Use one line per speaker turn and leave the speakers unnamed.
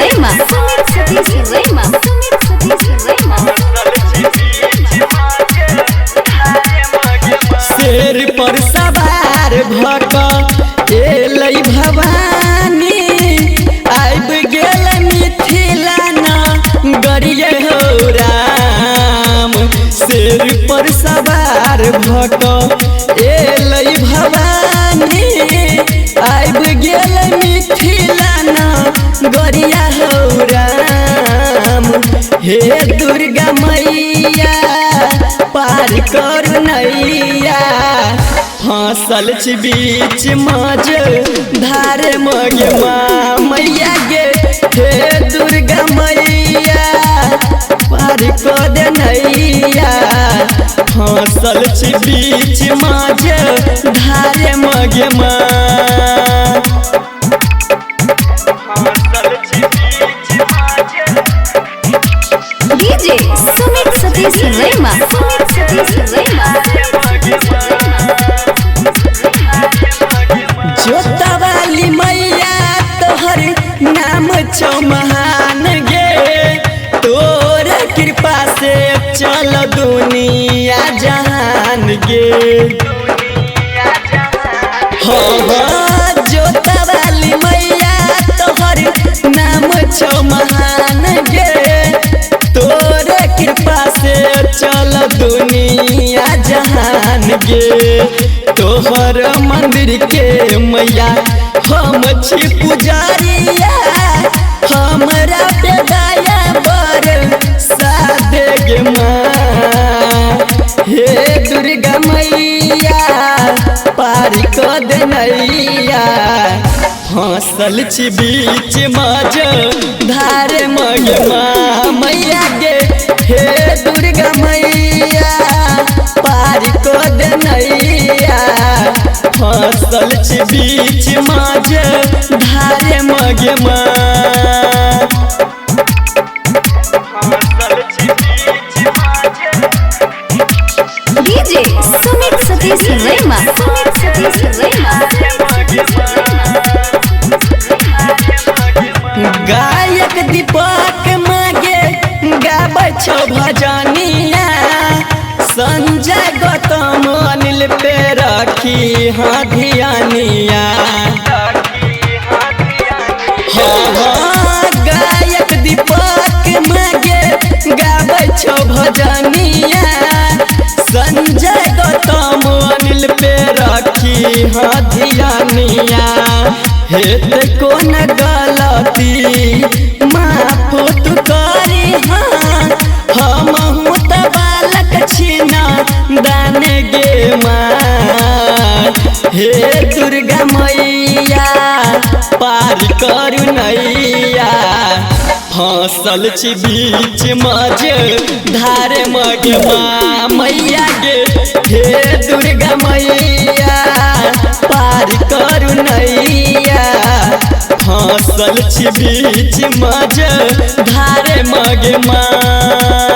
Rema, Sumit Satish Rema, Sumit Satish Rema.
शेर पर सवार भक एलै भवानी आबि गेल मिथिला नगरिये हो राम। शेर पर सवार भक एलै भवानी आबि गेल मिथिला नगरिया हो राम। हे दुर्गा मैया पार करू नैया फसल छी बीच मज धारे मगे माँ मैया गे। हे दुर्गा मैया पार कर दे नैया फसल छी बीच मज धारे मगे माँ।
DJ Sumit Satish Rema, Sumit Satish Rema.
जोता वाली मैया तोहर नाम छौ महान गे। तोर कृपा से चल दुनिया जहान गे। हाँ जोता वाली मैया तोहर नाम छौ महान गे। तोर कृपा से चल दुनिया जहान गे। तोहर मंदिर के मैया हम छी पुजारिया हमरा पे दया बर साधे गे माँ। हे दुर्गा मैया पार कर दे नैया फसल छी बीच मज धारे मगे माँ मैया गे। हे दुर्गा मैया पार कर दे नैया फसल छी बीच मज धारे मगे माँ।
DJ Sumit Satish Rema, Sumit Satish Rema.
गायक दीपक मागे गाबै छौ भजनिया संजय गौतम अनिल पे रखी हाँ धियानिया। हाँ गायक दीपक मागे गाबै छौ भजनिया संजय गौतम अनिल पे रखी हाँ धियानिया। हेत कोन गलती माफ तू करी हाँ हमहू त बालक छीना दाने गे माँ। हे दुर्गा मैया पार करू नैया फसल छी बीच मज धारे मगे माँ मैया गे। हे दुर्गा मैया पार करू नैया फसल छी बीच मज धारे मगे माँ।